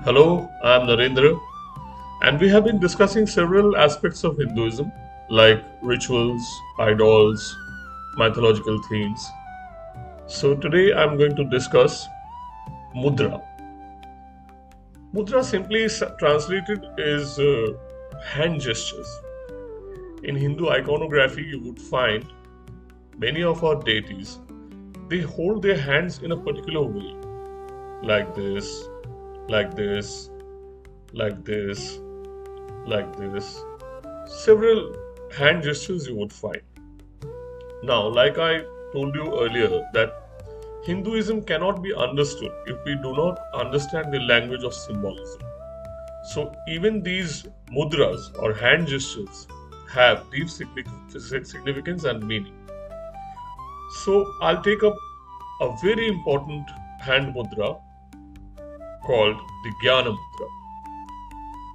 Hello, I am Narendra, and we have been discussing several aspects of Hinduism like rituals, idols, mythological themes. So, today I am going to discuss mudra. Mudra simply translated is hand gestures. In Hindu iconography, you would find many of our deities, they hold their hands in a particular way, like this, like this, like this, like this. Several hand gestures you would find. Now, like I told you earlier, that Hinduism cannot be understood if we do not understand the language of symbolism. So, even these mudras or hand gestures have deep significance and meaning. So, I'll take up a very important hand mudra called the GYAN mudra.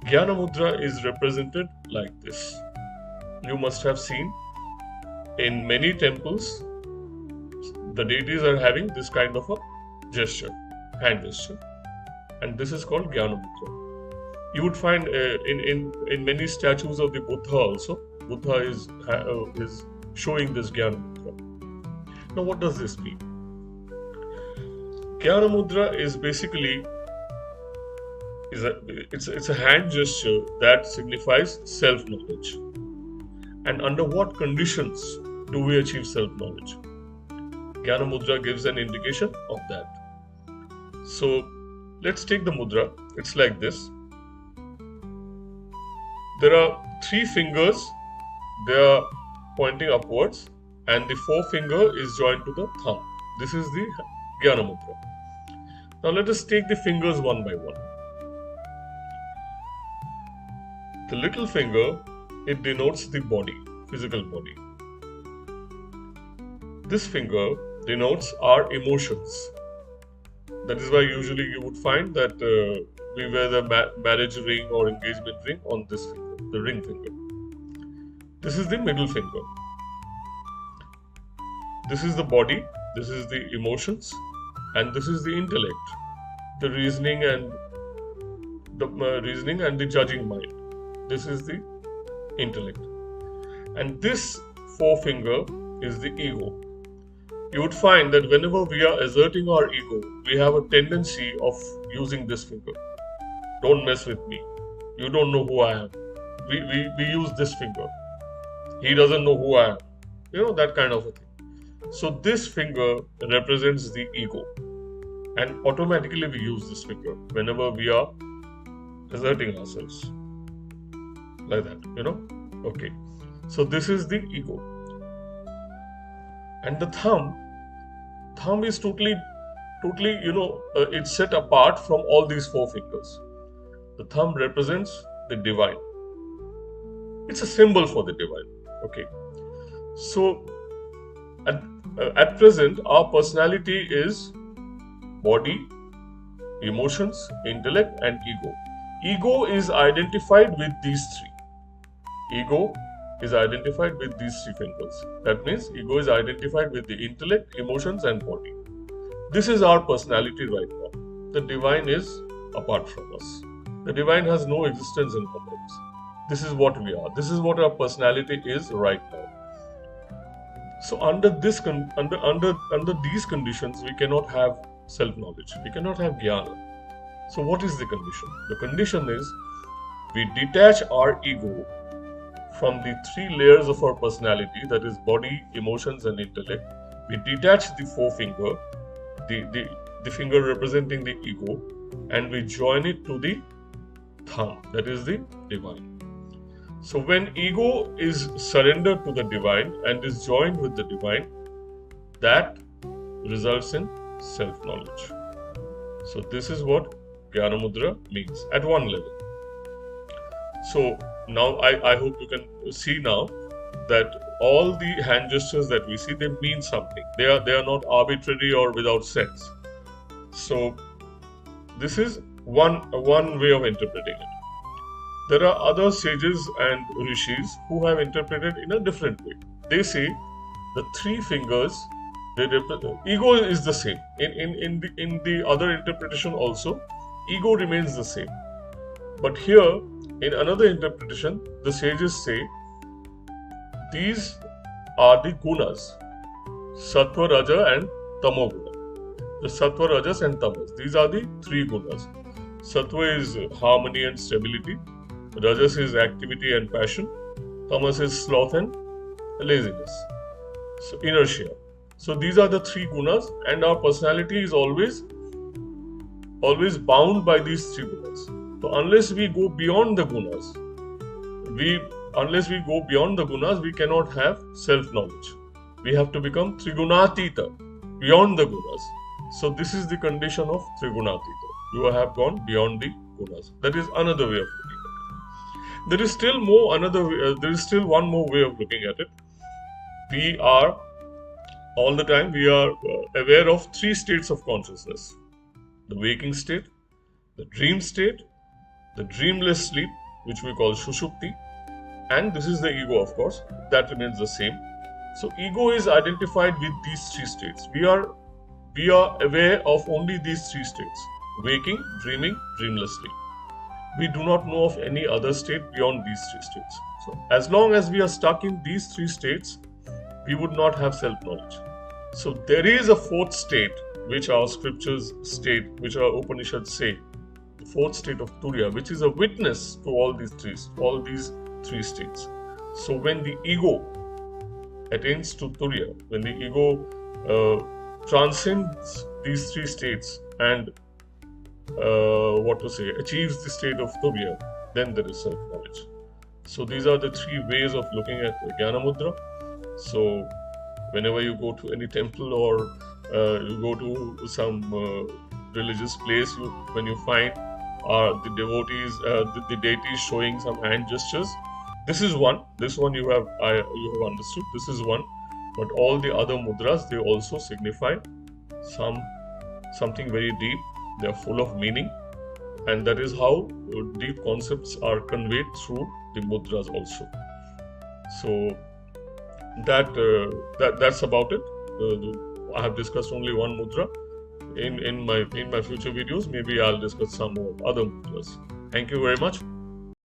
GYAN mudra is represented like this. You must have seen in many temples the deities are having this kind of a gesture, hand gesture, and this is called GYAN mudra. You would find in many statues of the Buddha also. Buddha is showing this GYAN mudra. Now, what does this mean? GYAN mudra is basically it's a hand gesture that signifies self-knowledge. And under what conditions do we achieve self-knowledge? GYAN mudra gives an indication of that. So let's take the mudra. It's like this. There are three fingers. They are pointing upwards, and the forefinger is joined to the thumb. This is the GYAN mudra. Now let us take the fingers one by one. The little finger, it denotes the body, physical body. This finger denotes our emotions. That is why usually you would find that we wear the marriage ring or engagement ring on this finger, the ring finger. This is the middle finger. This is the body, this is the emotions, and this is the intellect, the reasoning and the judging mind. This is the intellect. And this forefinger is the ego. You would find that whenever we are asserting our ego, we have a tendency of using this finger. Don't mess with me. You don't know who I am. We use this finger. He doesn't know who I am. You know, that kind of a thing. So this finger represents the ego. And automatically we use this finger whenever we are asserting ourselves. Like that, you know? Okay. So this is the ego. And the thumb is totally, it's set apart from all these four fingers. The thumb represents the divine. It's a symbol for the divine. Okay. So at present, our personality is body, emotions, intellect, and ego. Ego is identified with these three. Ego is identified with these three fingers. That means ego is identified with the intellect, emotions, and body. This is our personality right now. The divine is apart from us. The divine has no existence in our lives. This is what we are. This is what our personality is right now. So under these conditions, we cannot have self-knowledge. We cannot have jnana. So what is the condition? The condition is we detach our ego from the three layers of our personality, that is body, emotions, and intellect. We detach the forefinger, the finger representing the ego, and we join it to the thumb, that is the divine. So when ego is surrendered to the divine and is joined with the divine, that results in self-knowledge. So this is what GYAN mudra means at one level. So now I hope you can see now that all the hand gestures that we see, they mean something. They are not arbitrary or without sense. So this is one way of interpreting it. There are other sages and rishis who have interpreted in a different way. They say the three fingers, ego is the same. In the other interpretation also, ego remains the same. But here, in another interpretation, the sages say these are the gunas, Sattva, Raja and Tamoguna. The Sattva, Rajas and Tamas. These are the three gunas. Sattva is harmony and stability. Rajas is activity and passion. Tamas is sloth and laziness. So inertia. So these are the three gunas, and our personality is always bound by these three gunas. So unless we go beyond the gunas, we cannot have self-knowledge. We have to become Trigunatita, beyond the gunas. So this is the condition of Trigunatita. You have gone beyond the gunas. That is another way of looking at it. There is still one more way of looking at it. We are all the time aware of three states of consciousness: the waking state, the dream state, the dreamless sleep, which we call Shushupti, and this is the ego, of course, that remains the same. So ego is identified with these three states. We are aware of only these three states: waking, dreaming, dreamless sleep. We do not know of any other state beyond these three states. So as long as we are stuck in these three states, we would not have self-knowledge. So there is a fourth state which our scriptures state, which our Upanishads say, the fourth state of Turiya, which is a witness to all these three states. So when the ego attains to Turiya, when the ego transcends these three states and achieves the state of Turiya, then there is self-knowledge. So these are the three ways of looking at GYAN MUDRA. So whenever you go to any temple or you go to some religious place, when you find the devotees, the deities showing some hand gestures, this is one. This one you have understood. This is one. But all the other mudras, they also signify something very deep. They are full of meaning, and that is how deep concepts are conveyed through the mudras also. So that's about it. I have discussed only one mudra. In my future videos, maybe I'll discuss some more other mudras. Thank you very much.